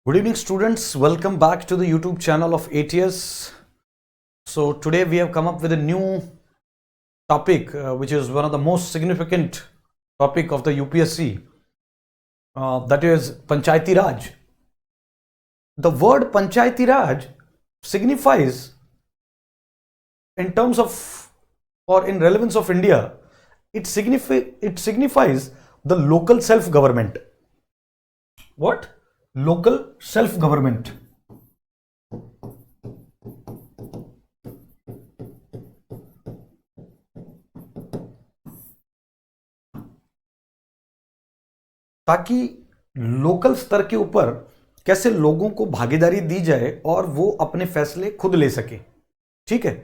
Good evening, students. Welcome back to the YouTube channel of ATS. So today we have come up with a new topic, which is one of the most significant topic of the UPSC. That is Panchayati Raj. The word Panchayati Raj signifies, in terms of or in relevance of India, it signifies the local self-government. What? Local self-government. ताकि local स्तर के ऊपर कैसे लोगों को भागीदारी दी जाए और वो अपने फैसले खुद ले सके। ठीक है,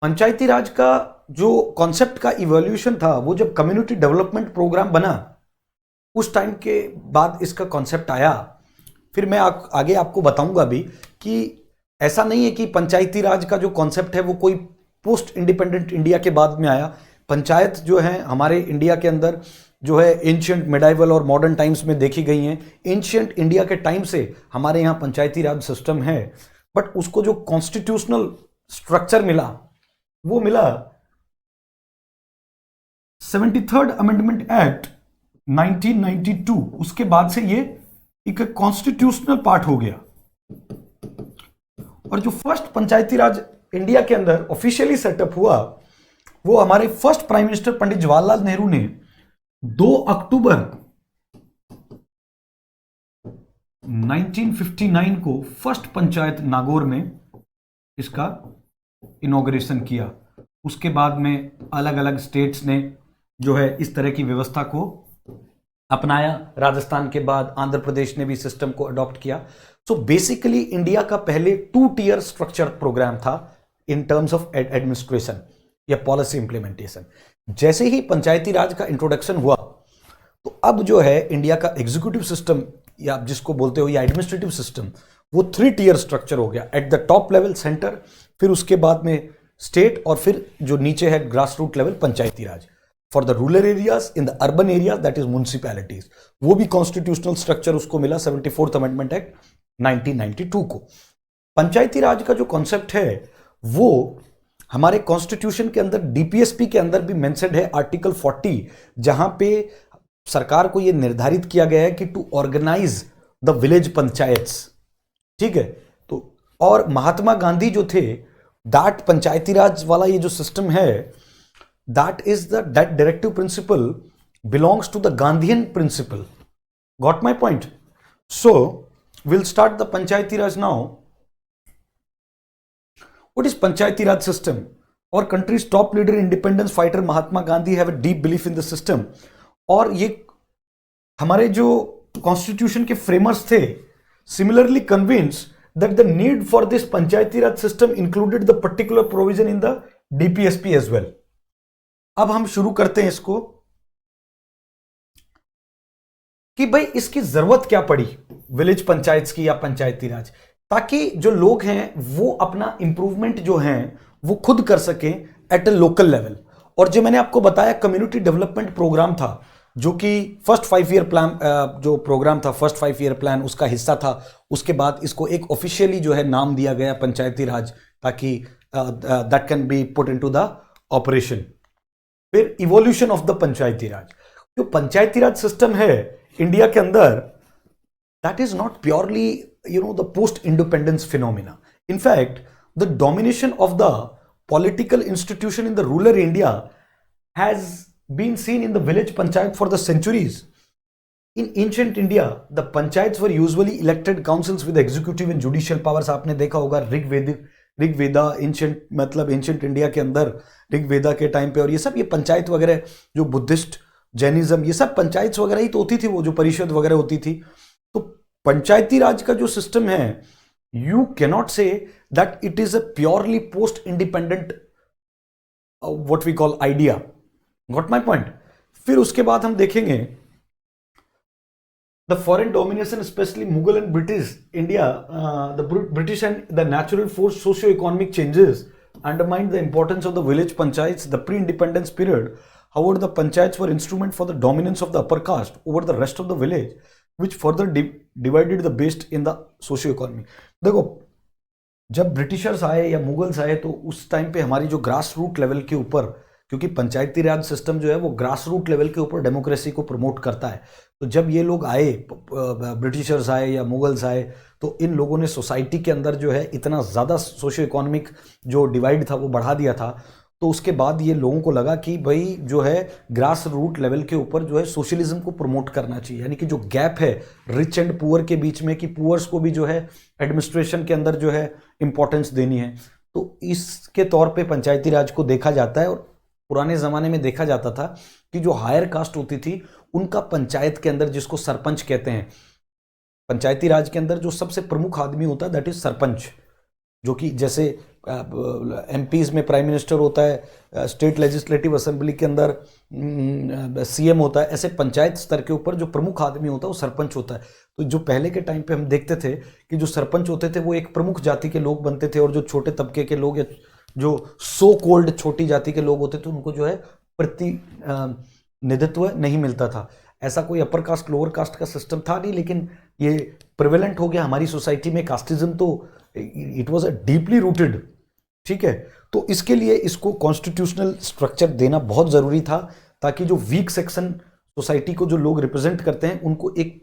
पंचायती राज का जो कॉन्सेप्ट का इवोल्यूशन था वो जब कम्युनिटी डेवलपमेंट प्रोग्राम बना उस टाइम के बाद इसका कॉन्सेप्ट आया। फिर मैं आगे आपको बताऊंगा भी कि ऐसा नहीं है कि पंचायती राज का जो कॉन्सेप्ट है वो कोई पोस्ट इंडिपेंडेंट इंडिया के बाद में आया। पंचायत जो है हमारे इंडिया के अंदर जो है एंशियंट, मिडाइवल और मॉडर्न टाइम्स में देखी गई हैं। एंशियंट इंडिया के टाइम से हमारे यहाँ पंचायती राज सिस्टम है, बट उसको जो कॉन्स्टिट्यूशनल स्ट्रक्चर मिला वो मिला 73rd अमेंडमेंट एक्ट 1992। उसके बाद से ये एक कॉन्स्टिट्यूशनल पार्ट हो गया। और जो फर्स्ट पंचायती राज इंडिया के अंदर ऑफिशियली सेटअप हुआ वो हमारे फर्स्ट प्राइम मिनिस्टर पंडित जवाहरलाल नेहरू ने 2 अक्टूबर 1959 को फर्स्ट पंचायत नागौर में इसका इनॉग्रेशन किया। उसके बाद में अलग अलग स्टेट्स ने जो है इस तरह की व्यवस्था को अपनाया। राजस्थान के बाद आंध्र प्रदेश ने भी सिस्टम को अडॉप्ट किया। सो बेसिकली इंडिया का पहले 2 टियर स्ट्रक्चर प्रोग्राम था इन टर्म्स ऑफ एडमिनिस्ट्रेशन या पॉलिसी इंप्लीमेंटेशन। जैसे ही पंचायती राज का इंट्रोडक्शन हुआ तो अब जो है इंडिया का एग्जीक्यूटिव सिस्टम या आप जिसको बोलते हो या एडमिनिस्ट्रेटिव सिस्टम वो 3 टियर स्ट्रक्चर हो गया। At the top level centre, फिर उसके बाद में स्टेट, और फिर जो नीचे है grass root level Panchayati Raj. For the rural areas, in the urban areas that is municipalities. वो भी कॉन्स्टिट्यूशनल स्ट्रक्चर उसको मिला 74th अमेंडमेंट एक्ट 1992 को। पंचायती राज का जो कॉन्सेप्ट है वो हमारे कॉन्स्टिट्यूशन के अंदर डीपीएसपी के अंदर भी मेंशन्ड है, आर्टिकल 40, जहां पे सरकार को यह निर्धारित किया गया है कि to organise the village panchayats. ठीक है, तो और महात्मा गांधी जो थे, दैट पंचायती राज वाला ये जो सिस्टम है, that directive principle belongs to the Gandhian principle. Got my point? So we'll start the Panchayati Raj now. What is Panchayati Raj system? Our country's top leader, independence fighter Mahatma Gandhi have a deep belief in the system. और ये हमारे जो constitution के framers थे similarly convinced that the need for this Panchayati Raj system included the particular provision in the DPSP as well. अब हम शुरू करते हैं इसको कि भाई इसकी जरूरत क्या पड़ी विलेज पंचायत की या पंचायती राज, ताकि जो लोग हैं वो अपना इंप्रूवमेंट जो है वो खुद कर सकें एट अ लोकल लेवल। और जो मैंने आपको बताया कम्युनिटी डेवलपमेंट प्रोग्राम था, जो कि फर्स्ट 5 ईयर प्लान जो प्रोग्राम था, फर्स्ट 5 ईयर प्लान उसका हिस्सा था। उसके बाद इसको एक ऑफिशियली जो है नाम दिया गया पंचायती राज, ताकि that can be put into the operation. फिर इवोल्यूशन ऑफ द पंचायती राज। जो पंचायती राज सिस्टम है इंडिया के अंदर, that is not purely the post independence phenomena. In fact the domination of the political institution in the rural India has been seen in the village panchayat for the centuries. In ancient India the panchayats were usually elected councils with executive and judicial powers. आपने देखा होगा Rigveda, ancient मतलब ancient India के अंदर ऋग्वेदा के time पे, और ये सब ये पंचायत वगैरह जो बुद्धिस्ट, जैनिज्म, ये सब पंचायत वगैरह ही तो होती थी, वो जो परिषद वगैरह होती थी। तो पंचायती राज का जो सिस्टम है, you cannot say that it is a purely post independent what we call idea. Got my point? फिर उसके बाद हम देखेंगे the foreign domination, especially Mughal and British India, the British and the natural force socio-economic changes undermined the importance of the village panchayats. The pre-independence period, however, the panchayats were instrument for the dominance of the upper caste over the rest of the village. Which further divided the best in the socio economy. देखो, जब Britishers आए या Mughals आए तो उस time पे हमारी जो ग्रास रूट लेवल के ऊपर, क्योंकि पंचायती राज सिस्टम जो है वो ग्रास रूट लेवल के ऊपर डेमोक्रेसी को प्रमोट करता है, तो जब ये लोग आए, ब्रिटिशर्स आए या मुगल्स आए, तो इन लोगों ने सोसाइटी के अंदर जो है इतना ज़्यादा सोशियो इकोनॉमिक जो डिवाइड था वो बढ़ा दिया था। तो उसके बाद ये लोगों को लगा कि भाई जो है ग्रास रूट लेवल के ऊपर जो है सोशलिज्म को प्रमोट करना चाहिए, यानी कि जो गैप है रिच एंड पुअर के बीच में, कि पुअर्स को भी जो है एडमिनिस्ट्रेशन के अंदर जो है इंपॉर्टेंस देनी है, तो इसके तौर पे पंचायती राज को देखा जाता है। और पुराने ज़माने में देखा जाता था कि जो हायर कास्ट होती थी उनका पंचायत के अंदर, जिसको सरपंच कहते हैं, पंचायती राज के अंदर जो सबसे प्रमुख आदमी होता है दैट इज सरपंच, जो कि जैसे एमपीज में प्राइम मिनिस्टर होता है, स्टेट लेजिस्लेटिव असेंबली के अंदर सीएम होता है, ऐसे पंचायत स्तर के ऊपर जो प्रमुख आदमी होता है वो सरपंच होता है। तो जो पहले के टाइम पे हम देखते थे कि जो सरपंच होते थे वो एक प्रमुख जाति के लोग बनते थे, और जो छोटे तबके के लोग या जो सो कोल्ड छोटी जाति के लोग होते थे उनको जो है प्रतिनिधित्व नहीं मिलता था। ऐसा कोई अपर कास्ट लोअर कास्ट का सिस्टम था नहीं, लेकिन ये प्रिवेलेंट हो गया हमारी सोसाइटी में। कास्टिज्म तो it was a deeply rooted, ठीक है। तो इसके लिए इसको कॉन्स्टिट्यूशनल स्ट्रक्चर देना बहुत जरूरी था, ताकि जो वीक सेक्शन सोसाइटी को जो लोग रिप्रेजेंट करते हैं उनको एक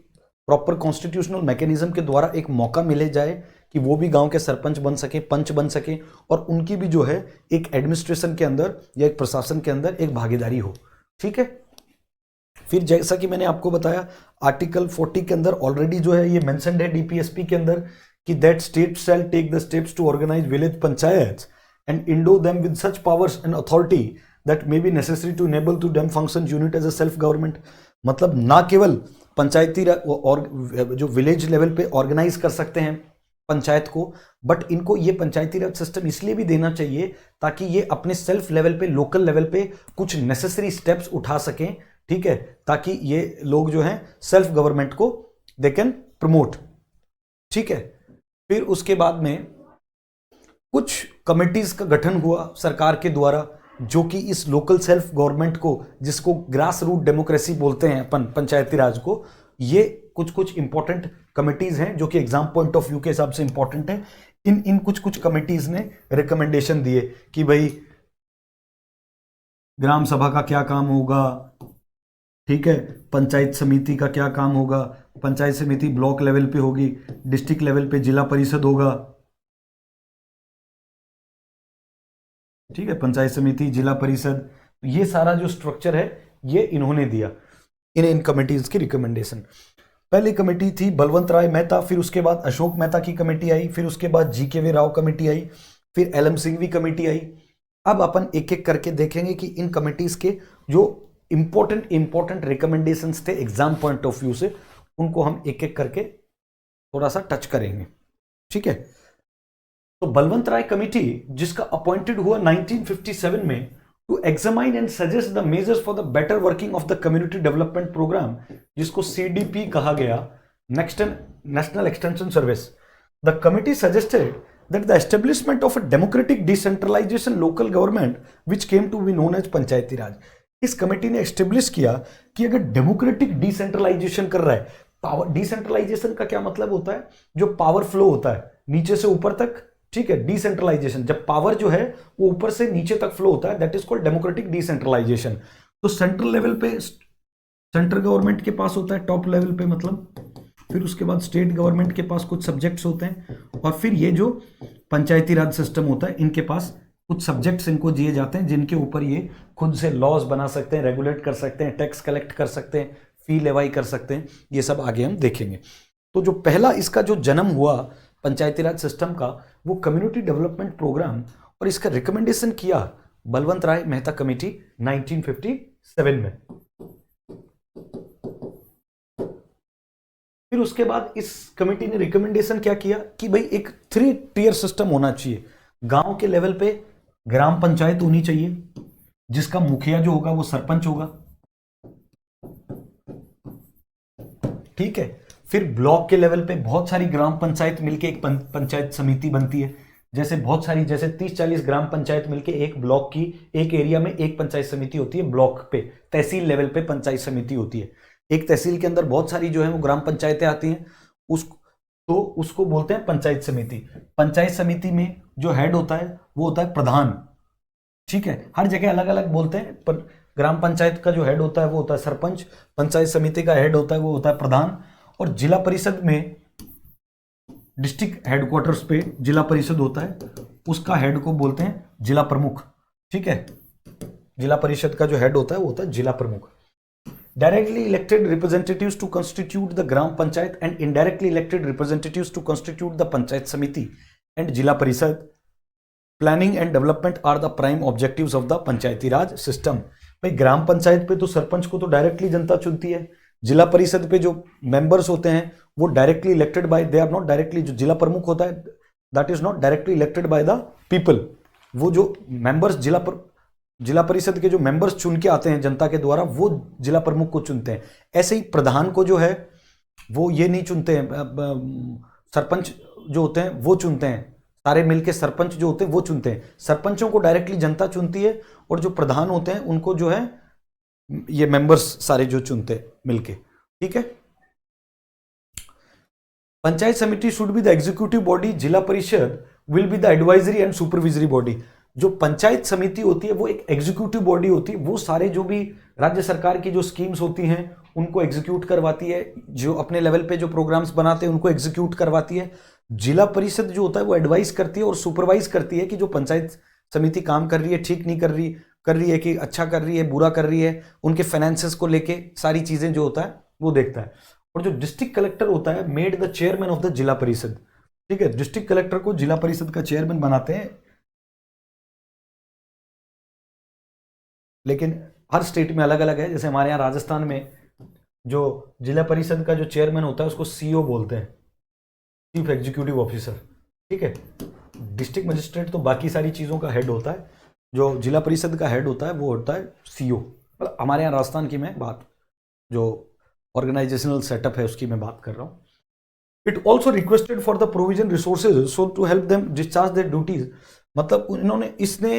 प्रॉपर कॉन्स्टिट्यूशनल मैकेनिज्म के द्वारा एक मौका मिले जाए कि वो भी गांव के सरपंच बन सके, पंच बन सके, और उनकी भी जो है एक एडमिनिस्ट्रेशन के अंदर या एक प्रशासन के अंदर एक भागीदारी हो, ठीक है। फिर जैसा कि मैंने आपको बताया आर्टिकल 40 के अंदर ऑलरेडी जो है ये मेंशन्ड है डीपीएसपी के अंदर कि that state shall take the steps to organise village panchayat and endow them with such powers and authority that may be necessary to enable to them function unit as a self government. मतलब ना केवल पंचायती और जो village level पे organise कर सकते हैं पंचायत को, बट इनको ये पंचायती राज सिस्टम इसलिए भी देना चाहिए ताकि ये अपने सेल्फ लेवल पे, लोकल लेवल पे कुछ नेसेसरी स्टेप्स उठा सकें, ठीक है, ताकि ये लोग जो हैं सेल्फ गवर्नमेंट को दे कैन प्रमोट, ठीक है। फिर उसके बाद में कुछ कमिटीज का गठन हुआ सरकार के द्वारा, जो कि इस लोकल सेल्फ गवर्नमेंट को, जिसको ग्रास रूट डेमोक्रेसी बोलते हैं अपन पंचायती राज को, ये कुछ इंपॉर्टेंट कमिटीज हैं जो कि एग्जाम पॉइंट ऑफ व्यू के हिसाब से इंपॉर्टेंट है। इन कुछ कमिटीज ने रिकमेंडेशन दिए कि भाई ग्राम सभा का क्या काम होगा, ठीक है, पंचायत समिति का क्या काम होगा, पंचायत समिति ब्लॉक लेवल पे होगी, डिस्ट्रिक्ट लेवल पे जिला परिषद होगा, ठीक है, पंचायत समिति जिला परिषद, ये सारा जो स्ट्रक्चर है ये इन्होंने दिया, इन कमिटीज की रिकमेंडेशन। पहली कमेटी थी बलवंत राय मेहता, फिर उसके बाद अशोक मेहता की कमेटी आई, फिर उसके बाद GKV राव कमेटी आई, फिर LM सिंघवी कमेटी आई। अब अपन एक एक करके देखेंगे कि इन कमिटीज के जो इंपॉर्टेंट रिकमेंडेशंस थे एग्जाम पॉइंट ऑफ व्यू से, उनको हम एक एक करके थोड़ा सा टच करेंगे, ठीक है। तो बलवंत राय कमेटी, जिसका अपॉइंटेड हुआ 1957 में, to examine and suggest the measures for the better working of the community development programme, जिसको CDP कहा गया, national extension service. The committee suggested that the establishment of a democratic decentralization local government which came to be known as पंचायती राज। इस committee ने establish किया कि अगर democratic decentralisation कर रहा है, पावर डिसेंट्रलाइजेशन का क्या मतलब होता है, जो पावर फ्लो होता है नीचे से ऊपर तक, ठीक है, डिसेंट्रलाइजेशन, जब पावर जो है वो ऊपर से नीचे तक फ्लो होता है, that is called democratic decentralisation. तो सेंट्रल लेवल पे सेंट्रल गवर्नमेंट के पास होता है टॉप लेवल पे, मतलब फिर उसके बाद स्टेट गवर्नमेंट के पास कुछ सब्जेक्ट्स होते हैं, और फिर ये जो पंचायती राज सिस्टम होता है इनके पास कुछ सब्जेक्ट्स इनको दिए जाते हैं, जिनके ऊपर ये खुद से लॉज बना सकते हैं, रेगुलेट कर सकते हैं, टैक्स कलेक्ट कर सकते हैं, फी लेवाई कर सकते हैं, ये सब आगे हम देखेंगे। तो जो पहला इसका जो जन्म हुआ पंचायती राज सिस्टम का, वो कम्युनिटी डेवलपमेंट प्रोग्राम, और इसका रिकमेंडेशन किया बलवंत राय मेहता कमेटी 1957 में। फिर उसके बाद इस कमेटी ने रिकमेंडेशन क्या किया कि भाई एक 3 टियर सिस्टम होना चाहिए। गांव के लेवल पे ग्राम पंचायत होनी चाहिए, जिसका मुखिया जो होगा वो सरपंच होगा, ठीक है। फिर ब्लॉक के लेवल पे बहुत सारी ग्राम पंचायत मिलके एक पंचायत समिति बनती है, जैसे बहुत सारी, जैसे 30-40 ग्राम पंचायत मिलके एक ब्लॉक की, एक एरिया में एक पंचायत समिति होती है, ब्लॉक पे तहसील लेवल पे पंचायत समिति होती है। एक तहसील के अंदर बहुत सारी जो है वो ग्राम पंचायतें आती हैं, उसको बोलते हैं पंचायत समिति। पंचायत समिति में जो हेड होता है वो होता है प्रधान, ठीक है, हर जगह अलग अलग बोलते हैं, पर ग्राम पंचायत का जो हेड होता है वो होता है सरपंच, पंचायत समिति का हेड होता है वो होता है प्रधान, और जिला परिषद में डिस्ट्रिक्ट हेडक्वार्टर्स पे जिला परिषद होता है, उसका हेड को बोलते हैं जिला प्रमुख, ठीक है। जिला परिषद का जो हेड होता है वो होता है जिला प्रमुख। Directly elected representatives to constitute the gram panchayat and indirectly elected representatives to constitute the panchayat samiti and zila parishad planning and development are the prime objectives of the Panchayati Raj system. भाई ग्राम पंचायत पे तो सरपंच को तो डायरेक्टली जनता चुनती है, जिला परिषद पे जो मेंबर्स होते हैं वो directly elected by, they are not directly, जो जिला प्रमुख होता है that is not directly elected by the people. वो जो मेंबर्स जिला परिषद के जो मेंबर्स चुन के आते हैं जनता के द्वारा, वो जिला प्रमुख को चुनते हैं। ऐसे ही प्रधान को जो है वो ये नहीं चुनते हैं, सरपंच जो होते हैं वो चुनते हैं, सारे मिलके सरपंच जो होते हैं वो चुनते हैं। सरपंचों को डायरेक्टली जनता चुनती है, और जो प्रधान होते हैं उनको जो है ये मेंबर्स सारे जो चुनते हैं मिलके, ठीक है। पंचायत समिति should be the executive body, जिला परिषद will be the advisory and supervisory body. जो पंचायत समिति होती है वो एक एग्जीक्यूटिव बॉडी होती है, वो सारे जो भी राज्य सरकार की जो स्कीम्स होती हैं उनको एग्जीक्यूट करवाती है, जो अपने लेवल पे जो प्रोग्राम्स बनाते हैं उनको एग्जीक्यूट करवाती है। जिला परिषद जो होता है वो एडवाइस करती है और सुपरवाइज करती है कि जो पंचायत समिति काम कर रही है, ठीक नहीं कर रही है कि अच्छा कर रही है, बुरा कर रही है, उनके फाइनेंसेस को लेके सारी चीजें जो होता है वो देखता है। और जो डिस्ट्रिक्ट कलेक्टर होता है made the chairman of the जिला परिषद, ठीक है, डिस्ट्रिक्ट कलेक्टर को जिला परिषद का चेयरमैन बनाते हैं, लेकिन हर स्टेट में अलग अलग है। जैसे हमारे यहाँ राजस्थान में जो जिला परिषद का जो चेयरमैन होता है उसको सीईओ बोलते हैं, चीफ एग्जीक्यूटिव ऑफिसर, ठीक है। डिस्ट्रिक्ट मजिस्ट्रेट तो बाकी सारी चीज़ों का हेड होता है, जो जिला परिषद का हेड होता है वो होता है सीईओ। मतलब हमारे यहाँ राजस्थान की मैं बात, जो ऑर्गेनाइजेशनल सेटअप है उसकी मैं बात कर रहा हूँ। It also requested for the provision resources so to help them discharge their duties. मतलब इसने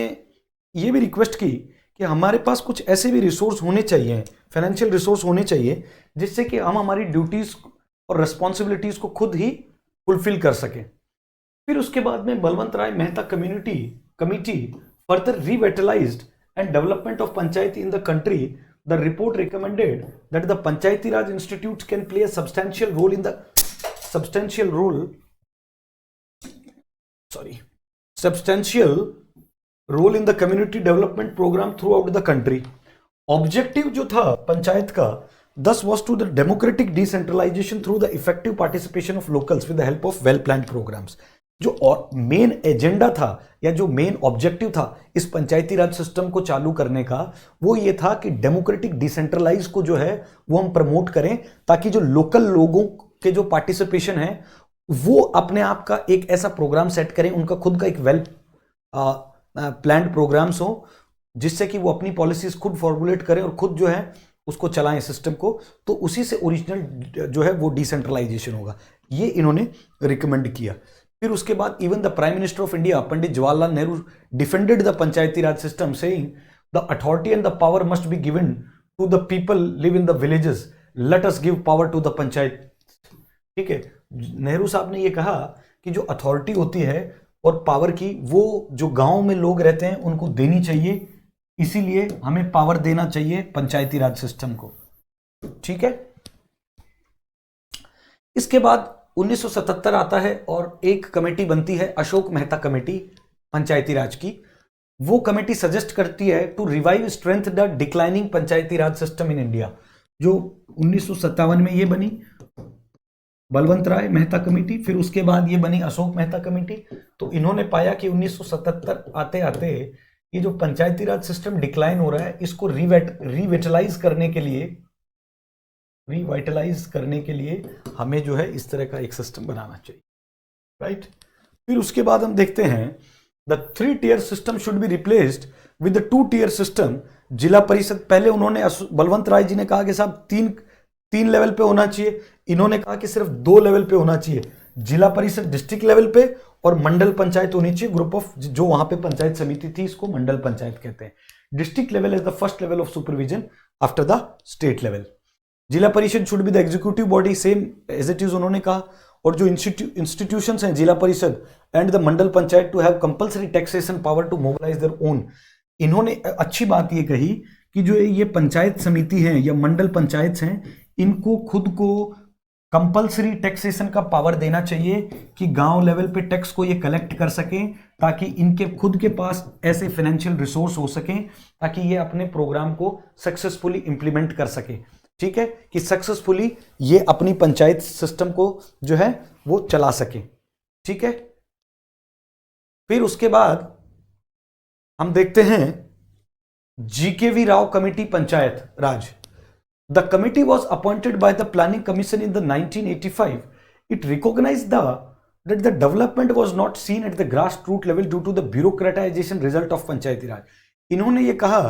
ये भी रिक्वेस्ट की कि हमारे पास कुछ ऐसे भी रिसोर्स होने चाहिए, फाइनेंशियल रिसोर्स होने चाहिए, जिससे कि हम हमारी ड्यूटीज और रिस्पॉन्सिबिलिटीज को खुद ही फुलफिल कर सकें। फिर उसके बाद में Balwant Rai Mehta committee further revitalized and development of Panchayati in the country. The report recommended that the Panchayati Raj institute can play a substantial role in the community development programme throughout the country. Objective जो था पंचायत का thus was to the democratic decentralization through the effective participation of locals with the help of well planned programs। जो और main agenda था या जो main objective था इस पंचायती राज सिस्टम को चालू करने का, वो ये था कि डेमोक्रेटिक डिसेंट्रलाइज को जो है वो हम प्रमोट करें, ताकि जो लोकल लोगों के जो पार्टिसिपेशन है वो अपने आप का एक ऐसा प्रोग्राम सेट करें, उनका खुद का एक वेल प्लान्ड प्रोग्राम्स हो, जिससे कि वो अपनी पॉलिसीज खुद फॉर्मुलेट करें और खुद जो है उसको चलाएं सिस्टम को। तो उसी से ओरिजिनल जो है वो डिसेंट्रलाइजेशन होगा, ये इन्होंने रिकमेंड किया। फिर उसके बाद even the prime minister of India Pandit Jawaharlal Nehru defended the Panchayati Raj system saying the authority and the power must be given to the people live in the villages, let us give power to the panchayat. ठीक है, नेहरू साहब ने ये कहा कि जो authority होती है और पावर की, वो जो गांव में लोग रहते हैं उनको देनी चाहिए, इसीलिए हमें पावर देना चाहिए पंचायती राज सिस्टम को। ठीक है, इसके बाद 1977 आता है और एक कमेटी बनती है अशोक मेहता कमेटी पंचायती राज की। वो कमेटी सजेस्ट करती है to revive strength the declining panchayati Raj system in India. जो 1957 में ये बनी बलवंत राय मेहता कमेटी, फिर उसके बाद ये बनी अशोक मेहता कमेटी। तो इन्होंने पाया कि 1977 आते आते ये जो पंचायती राज सिस्टम डिक्लाइन हो रहा है, इसको रिवाइटलाइज करने के लिए हमें जो है इस तरह का एक सिस्टम बनाना चाहिए, राइट। फिर उसके बाद हम देखते हैं the 3 tier system should be replaced with the 2 tier system. जिला परिषद, पहले उन्होंने बलवंत राय जी ने कहा कि साहब तीन लेवल पे होना चाहिए, इन्होंने कहा कि सिर्फ 2 लेवल पे होना चाहिए, जिला परिषद डिस्ट्रिक्ट लेवल पे और मंडल पंचायत होनी चाहिए, ग्रुप ऑफ जो वहां पे पंचायत समिति थी, इसको मंडल पंचायत कहते हैं। District level is the first level of supervision after the state level. Zila parishad should be the executive body, same as it is उन्होंने कहा। और जो इंस्टीट्यूशंस हैं, zila parishad and the mandal panchayat to have compulsory taxation power to mobilise their own. इन्होंने अच्छी बात ये कही कि जो ये पंचायत समिति है या मंडल पंचायत हैं, इनको खुद को कंपल्सरी टैक्सेशन का पावर देना चाहिए कि गांव लेवल पे टैक्स को ये कलेक्ट कर सकें, ताकि इनके खुद के पास ऐसे फाइनेंशियल रिसोर्स हो सकें ताकि ये अपने प्रोग्राम को सक्सेसफुली इंप्लीमेंट कर सके। ठीक है, कि सक्सेसफुली ये अपनी पंचायत सिस्टम को जो है वो चला सके। ठीक है, फिर उसके बाद हम देखते हैं GKV Rao committee panchayat raj. The committee was appointed by the Planning Commission in the 1985. It recognized that the development was not seen at the grassroots level due to the bureaucratization result of पंचायती राज। इन्होंने ये कहा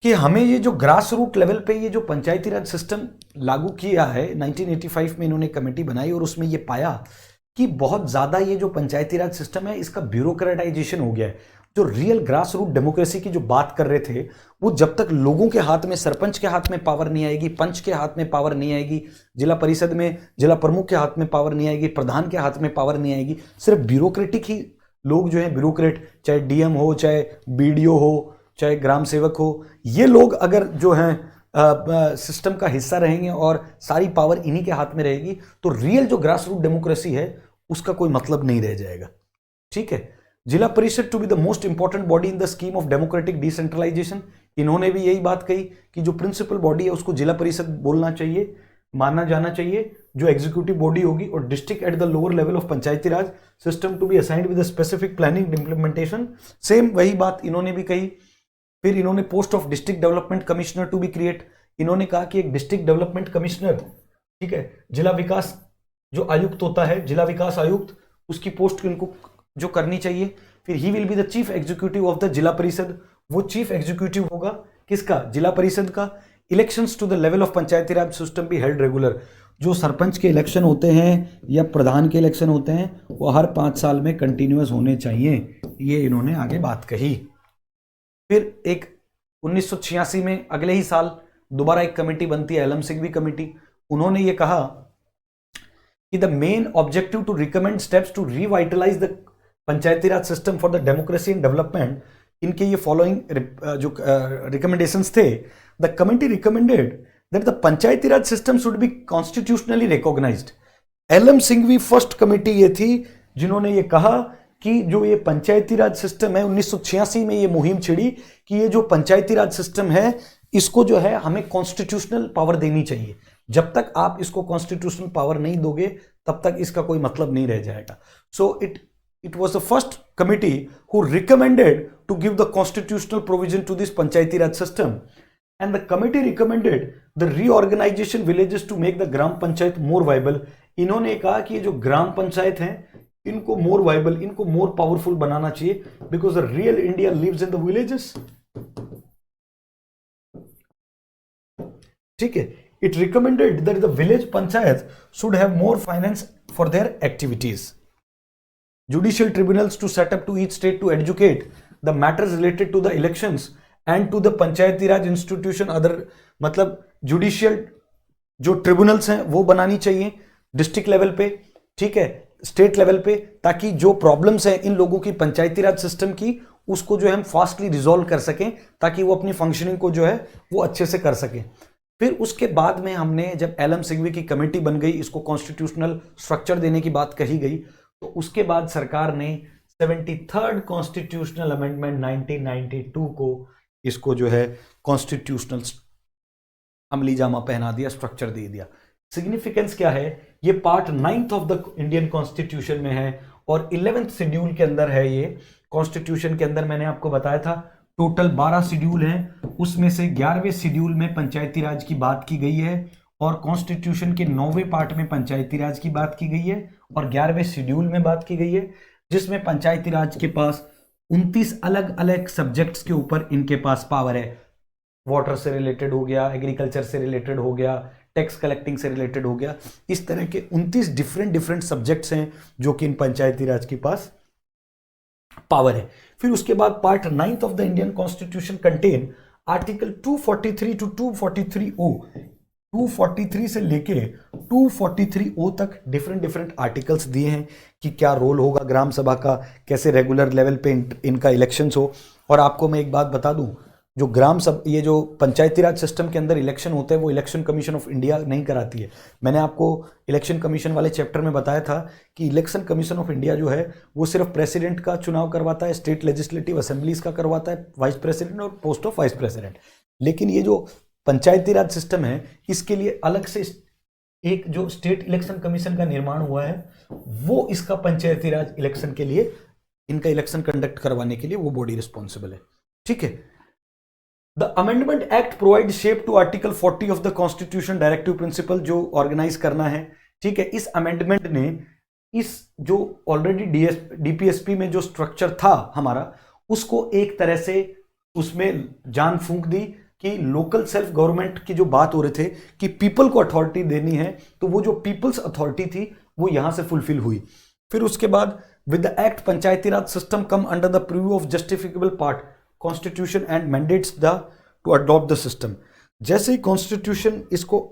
कि हमें ये जो ग्रास रूट लेवल पे ये जो पंचायती राज सिस्टम लागू किया है, 1985 में इन्होंने कमेटी बनाई और उसमें ये पाया कि बहुत ज़्यादा ये जो पंचायती राज सिस्टम है इसका ब्यूरोक्रेटाइजेशन हो गया है। जो रियल ग्रास रूट डेमोक्रेसी की जो बात कर रहे थे, वो जब तक लोगों के हाथ में, सरपंच के हाथ में पावर नहीं आएगी, पंच के हाथ में पावर नहीं आएगी, जिला परिषद में जिला प्रमुख के हाथ में पावर नहीं आएगी, प्रधान के हाथ में पावर नहीं आएगी, सिर्फ ब्यूरोक्रेटिक ही लोग जो है, ब्यूरोक्रेट, चाहे डीएम हो, चाहे बीडीओ हो, चाहे ग्राम सेवक हो, ये लोग अगर जो हैं सिस्टम का हिस्सा रहेंगे और सारी पावर इन्हीं के हाथ में रहेगी, तो रियल जो ग्रास रूट डेमोक्रेसी है उसका कोई मतलब नहीं रह जाएगा। ठीक है, zila parishad to be the most important body in the scheme of democratic decentralisation. इन्होंने भी यही बात कही कि जो प्रिंसिपल बॉडी है उसको जिला परिषद बोलना चाहिए, माना जाना चाहिए, जो एग्जीक्यूटिव बॉडी होगी। और district at the lower level of panchayati Raj system to be assigned with specific planning implementation. Same वही बात इन्होंने भी कही। फिर इन्होंने post of district development commissioner to be create. इन्होंने कहा कि एक डिस्ट्रिक्ट डेवलपमेंट कमिश्नर, ठीक है, जिला विकास जो आयुक्त होता है, जिला विकास आयुक्त, उसकी पोस्ट इनको जो करनी चाहिए। फिर he will be the chief executive of the जिला परिषद। वो चीफ एग्जीक्यूटिव होगा किसका? जिला परिषद का। Elections to the level of panchayati Raj system be held regular. जो सरपंच के इलेक्शन होते हैं या प्रधान के इलेक्शन होते हैं वो हर 5 साल में कंटिन्यूअस होने चाहिए, ये इन्होंने आगे बात कही। फिर एक 1986 में अगले ही साल दोबारा एक कमेटी बनती है, एलम सिंघवी कमेटी। उन्होंने ये कहा कि the main objective to recommend steps to revitalise the Panchayati Raj system for the democracy and development. इनके ये फॉलोइंग जो रिकमेंडेशंस थे। The committee recommended that the Panchayati Raj system should be constitutionally recognised. L M Singhvi first committee ये थी जिन्होंने ये कहा कि जो ये पंचायती राज सिस्टम है, 1986 में ये मुहिम छिड़ी कि ये जो पंचायती राज सिस्टम है इसको जो है हमें कॉन्स्टिट्यूशनल पावर देनी चाहिए। जब तक आप इसको कॉन्स्टिट्यूशनल पावर नहीं दोगे तब तक इसका कोई मतलब नहीं रह जाएगा। सो it was the first committee who recommended to give the constitutional provision to this Panchayati Raj system, and the committee recommended the reorganization villages to make the gram panchayat more viable. इन्होंने कहा कि ये जो ग्राम पंचायत हैं इनको more viable, इनको more powerful बनाना चाहिए, because the real India lives in the villages. ठीक है, it recommended that the village panchayat should have more finance for their activities. Judicial tribunals to set up to each state to educate the matters related to the elections and to the Panchayati Raj institution other, मतलब judicial जो tribunals हैं वो बनानी चाहिए district level पे, ठीक है, state level पे, ताकि जो प्रॉब्लम्स हैं इन लोगों की पंचायती राज सिस्टम की उसको जो है हम फास्टली रिजॉल्व कर सकें ताकि वो अपनी फंक्शनिंग को जो है वो अच्छे से कर सकें। फिर उसके बाद में हमने जब एलम सिंघवी की कमेटी बन गई, इसको कॉन्स्टिट्यूशनल स्ट्रक्चर देने की बात कही गई, तो उसके बाद सरकार ने 73rd कॉन्स्टिट्यूशनल अमेंडमेंट 1992 को इसको जो है कॉन्स्टिट्यूशनल अमली जामा पहना दिया, स्ट्रक्चर दे दिया। सिग्निफिकेंस क्या है? ये part 9th of the Indian constitution में है और 11th शेड्यूल के अंदर है। ये कॉन्स्टिट्यूशन के अंदर मैंने आपको बताया था टोटल 12 शेड्यूल हैं, उसमें से 11वें शेड्यूल में पंचायती राज की बात की गई है और कॉन्स्टिट्यूशन के 9वें पार्ट में पंचायती राज की बात की गई है और 11वें शेड्यूल में बात की गई है, जिसमें पंचायती राज के पास 29 अलग अलग सब्जेक्ट्स के ऊपर इनके पास पावर है। वाटर से रिलेटेड हो गया, एग्रीकल्चर से रिलेटेड हो गया, टैक्स कलेक्टिंग से रिलेटेड हो गया, इस तरह के 29 डिफरेंट सब्जेक्ट्स हैं जो कि इन पंचायती राज के पास पावर है। फिर उसके बाद part 9th of the Indian constitution contain article 243 to 243O। 243 से लेके 243O तक डिफरेंट डिफरेंट आर्टिकल्स दिए हैं कि क्या रोल होगा ग्राम सभा का, कैसे रेगुलर लेवल पे इनका इलेक्शंस हो। और आपको मैं एक बात बता दूं, जो ग्राम सभा, ये जो पंचायती राज सिस्टम के अंदर इलेक्शन होते हैं वो इलेक्शन कमीशन ऑफ इंडिया नहीं कराती है। मैंने आपको इलेक्शन कमीशन वाले चैप्टर में बताया था कि इलेक्शन कमीशन ऑफ इंडिया जो है वो सिर्फ प्रेसिडेंट का चुनाव करवाता है, स्टेट लेजिस्लेटिव असेंबलीज का करवाता है, वाइस प्रेसिडेंट और पोस्ट ऑफ वाइस प्रेसिडेंट। लेकिन ये जो पंचायती राज सिस्टम है इसके लिए अलग से एक जो स्टेट इलेक्शन कमीशन का निर्माण हुआ है, वो इसका पंचायती राज इलेक्शन के लिए, इनका इलेक्शन कंडक्ट करवाने के लिए वो बॉडी रिस्पॉन्सिबल है। ठीक है। The amendment act provide shape to article 40 of the constitution directive principle जो ऑर्गेनाइज करना है। ठीक है। इस अमेंडमेंट ने इस जो ऑलरेडी डीपीएसपी में जो स्ट्रक्चर था हमारा, उसको एक तरह से उसमें जान फूंक दी कि लोकल सेल्फ गवर्नमेंट की जो बात हो रहे थे कि पीपल को अथॉरिटी देनी है, तो वो जो पीपल्स अथॉरिटी थी वो यहां से फुलफिल हुई। फिर उसके बाद with the act Panchayati Raj system come under the preview of justifiable part constitution and mandates the to adopt the system. जैसे ही कॉन्स्टिट्यूशन इसको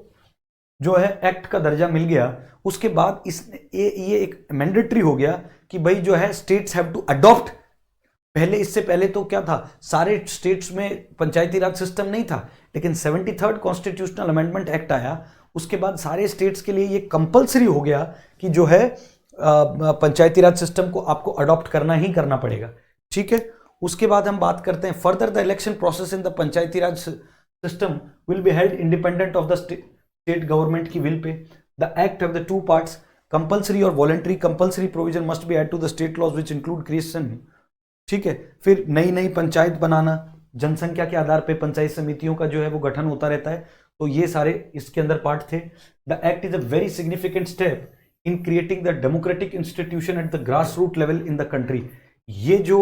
जो है एक्ट का दर्जा मिल गया, उसके बाद इसने ये एक मैंडेटरी हो गया कि भाई जो है स्टेट्स हैव टू अडॉप्ट। पहले, इससे पहले तो क्या था, सारे स्टेट्स में पंचायती राज सिस्टम नहीं था, लेकिन 73rd कॉन्स्टिट्यूशनल अमेंडमेंट एक्ट आया, उसके बाद सारे स्टेट्स के लिए ये कंपलसरी हो गया कि जो है पंचायती राज सिस्टम को आपको अडॉप्ट करना ही करना पड़ेगा। ठीक है। उसके बाद हम बात करते हैं further the election process in the Panchayati Raj system will be held independent of the state government की विल पे। The act of the two parts compulsory और voluntary. Compulsory provision must be add to the state laws which include creation. ठीक है। फिर नई नई पंचायत बनाना, जनसंख्या के आधार पे पंचायत समितियों का जो है वो गठन होता रहता है, तो ये सारे इसके अंदर पार्ट थे। The act is a very significant step in creating the democratic institution at the grass root level in the country. ये जो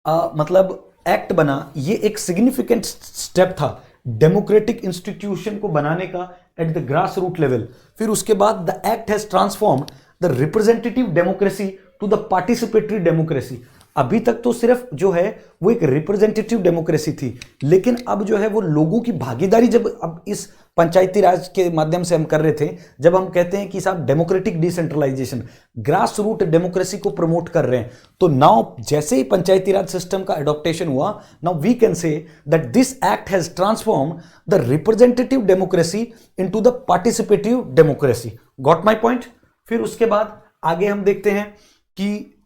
मतलब एक्ट बना, ये एक सिग्निफिकेंट स्टेप था डेमोक्रेटिक इंस्टीट्यूशन को बनाने का at the grass root level. फिर उसके बाद the act has transformed the representative democracy to the participatory democracy. अभी तक तो सिर्फ जो है वो एक रिप्रेजेंटेटिव डेमोक्रेसी थी, लेकिन अब जो है वो लोगों की भागीदारी, जब अब इस पंचायती राज के माध्यम से हम कर रहे थे, जब हम कहते हैं कि साहब democratic decentralisation, grass root democracy को प्रमोट कर रहे हैं, तो नाउ जैसे ही पंचायती राज सिस्टम का एडॉप्टेशन हुआ, now we can say that this act has transform the representative democracy into the participative democracy. Got my point. फिर उसके बाद आगे हम देखते हैं कि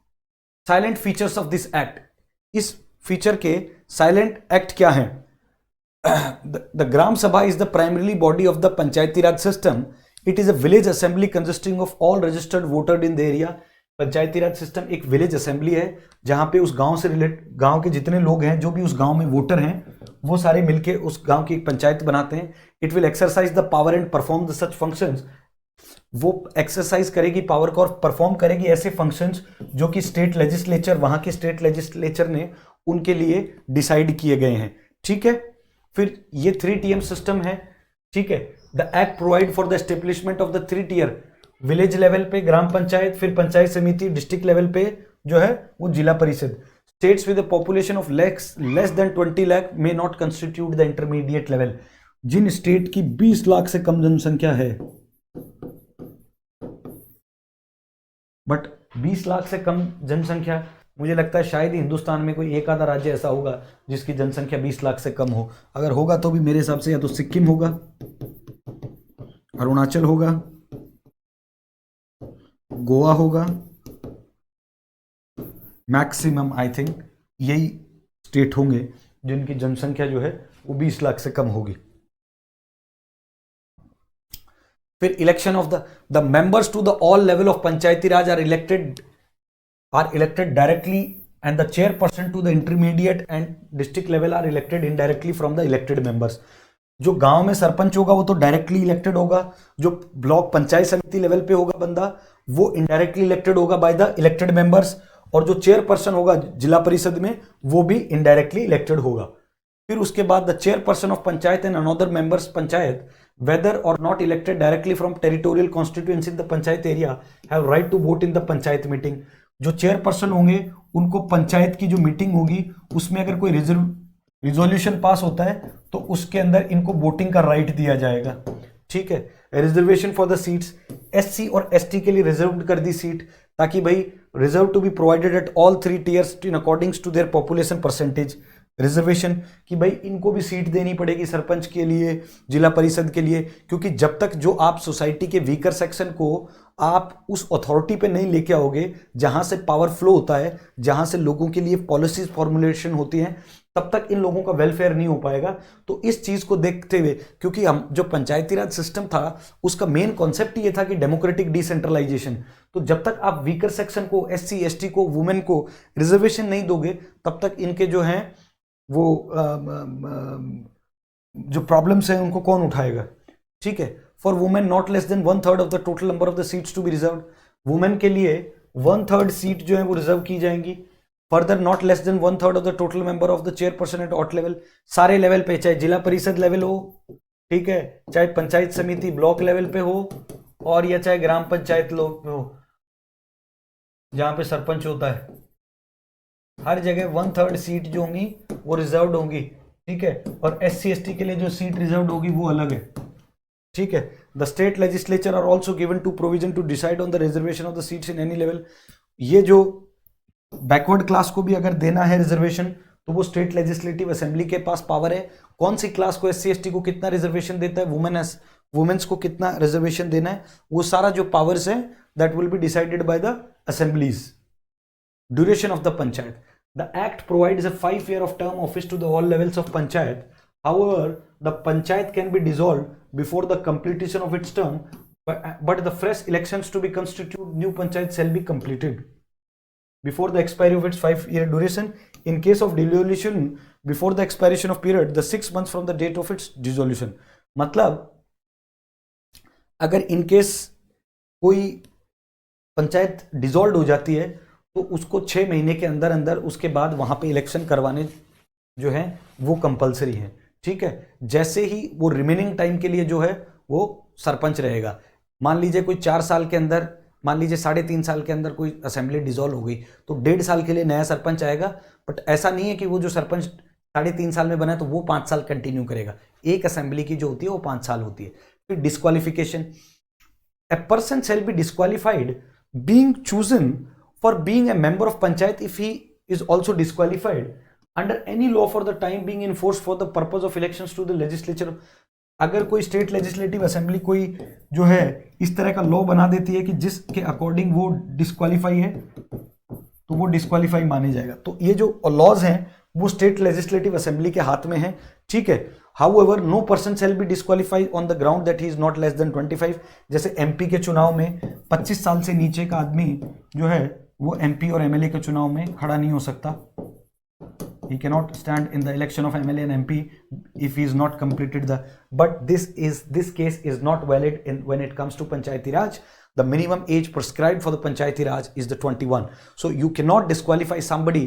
salient features of this act. इस फीचर के साइलेंट एक्ट क्या है? The gram sabha is the primary body of the Panchayati Raj system. It is a village assembly consisting of all registered voter in the area. Panchayati Raj system एक village assembly है जहां पे उस गांव से गांव के जितने लोग हैं, जो भी उस गांव में वोटर हैं, वो सारे मिलके उस गांव की एक पंचायत बनाते हैं। It will exercise the power and perform the such functions. वो एक्सरसाइज करेगी पावर को और परफॉर्म करेगी ऐसे फंक्शंस जो कि स्टेट लेजिस्लेचर, वहां के स्टेट लेजिस्लेचर ने उनके लिए डिसाइड किए गए हैं। ठीक है। फिर ये 3 टीएम सिस्टम है। ठीक है। The act provide for the establishment of the 3 tier, village level पे ग्राम पंचायत, फिर पंचायत समिति, डिस्ट्रिक्ट लेवल पे जो है वो zila parishad. States with population of less than 20 lakh may not constitute the intermediate level. जिन स्टेट की 20 लाख से कम जनसंख्या है, बट 20 लाख से कम जनसंख्या, मुझे लगता है शायद ही हिंदुस्तान में कोई एक आधा राज्य ऐसा होगा जिसकी जनसंख्या 20 लाख से कम हो। अगर होगा तो भी मेरे हिसाब से या तो सिक्किम होगा, अरुणाचल होगा, गोवा होगा, मैक्सिमम आई थिंक यही स्टेट होंगे जिनकी जनसंख्या जो है वो 20 लाख से कम होगी। फिर election of the members to the all level of panchayati raj are elected directly and the chairperson to the intermediate and district level are elected indirectly from the elected members. जो गांव में सरपंच होगा वो तो डायरेक्टली इलेक्टेड होगा, जो ब्लॉक पंचायत समिति level पे होगा बंदा वो इनडायरेक्टली इलेक्टेड होगा बाय द इलेक्टेड मेंबर्स, और जो चेयरपर्सन होगा जिला परिषद में वो भी इनडायरेक्टली इलेक्टेड होगा। फिर उसके बाद the chairperson of panchayat and another members panchayat whether or not elected directly from territorial constituency in the panchayat area have right to vote in the panchayat meeting. जो चेयरपर्सन होंगे उनको पंचायत की जो मीटिंग होगी उसमें अगर कोई रिजोल्यूशन पास होता है तो उसके अंदर इनको वोटिंग का राइट दिया जाएगा, ठीक है। Reservation for the seats, SC और एसटी के लिए रिजर्व कर दी सीट, ताकि भाई reserve to be provided at all 3 tiers in accordings to their population percentage. Reservation कि भाई इनको भी सीट देनी पड़ेगी सरपंच के लिए, जिला परिषद के लिए, क्योंकि जब तक जो आप सोसाइटी के वीकर सेक्शन को आप उस अथॉरिटी पे नहीं लेके आओगे जहां से पावर फ्लो होता है, जहां से लोगों के लिए पॉलिसीज फॉर्मुलेशन होती हैं, तब तक इन लोगों का वेलफेयर नहीं हो पाएगा। तो इस चीज को देखते हुए, क्योंकि हम जो पंचायती राज सिस्टम था उसका मेन कॉन्सेप्ट ये था कि डेमोक्रेटिक डिसेंट्रलाइजेशन, तो जब तक आप वीकर सेक्शन को, एससी एसटी को, वुमेन को रिजर्वेशन नहीं दोगे तब तक इनके जो हैं वो जो प्रॉब्लम्स हैं उनको कौन उठाएगा, ठीक है। For women not less than 1/3 of the total number of the seats to be reserve, women के लिए 1/3 सीट जो है वो रिजर्व की जाएंगी। Further not less than 1/3 of the total member of the chairperson at all level, सारे level पे, चाहे जिला परिषद लेवल हो, ठीक है, चाहे पंचायत समिति ब्लॉक लेवल पे हो, और या चाहे ग्राम पंचायत लोग पे हो जहां पे सरपंच होता है, हर जगह 1/3 सीट जो होंगी वो रिजर्व्ड होंगी, ठीक है। और एससी एसटी के लिए जो सीट रिजर्व्ड होगी वो अलग है, ठीक है। The state legislature are also given to provision to decide on the reservation of the seats in any level. ये जो बैकवर्ड क्लास को भी अगर देना है रिजर्वेशन तो वो स्टेट लेजिस्लेटिव असेंबली के पास पावर है। कौन सी क्लास को, एससी एसटी को कितना रिजर्वेशन देता है, वुमेन्स को कितना रिजर्वेशन देना है, वो सारा जो पावर्स है that will be decided by the assemblies. Duration of the panchayat, the act provides a 5-year of term office to the all levels of panchayat. However, the panchayat can be dissolved before the completion of its term, but the fresh elections to be constituted new panchayat shall be completed before the expiry of its 5-year duration. In case of dissolution before the expiration of period, the 6 months from the date of its dissolution. मतलब अगर इन case कोई panchayat dissolve हो जाती है तो उसको 6 महीने के अंदर अंदर उसके बाद वहां पे इलेक्शन करवाने जो है वो कंपलसरी है, ठीक है। जैसे ही वो रिमेनिंग टाइम के लिए जो है वो सरपंच रहेगा, मान लीजिए कोई 4 साल के अंदर, मान लीजिए 3.5 साल के अंदर कोई असेंबली डिसॉल्व हो गई तो 1.5 साल के लिए नया सरपंच आएगा। बट ऐसा नहीं है कि वो जो सरपंच 3.5 साल में बना है तो वो 5 साल कंटिन्यू करेगा। एक असेंबली की जो होती है वो 5 साल होती है। फिर disqualification, a person shall be disqualified being chosen for being a member of panchayat if he is also disqualified under any law for the time being in force for the purpose of elections to the legislature. अगर कोई state legislative assembly कोई जो है इस तरह का law बना देती है कि जिसके अकॉर्डिंग वो डिस्क्वालीफाई है तो वो डिस्क्वालीफाई माने जाएगा। तो ये जो लॉज हैं वो स्टेट लेजिस्लेटिव असेंबली के हाथ में है, ठीक है। However, no person shall be disqualified on the ground that he is not less than 25. जैसे एमपी के चुनाव में 25 साल से नीचे का आदमी जो है वो एमपी और एमएलए के चुनाव में खड़ा नहीं हो सकता। He cannot stand in the election of MLA and MP if he is not completed the. But this case is not valid when it comes to Panchayati Raj. The minimum age prescribed for the Panchayati Raj is the 21. So you cannot disqualify somebody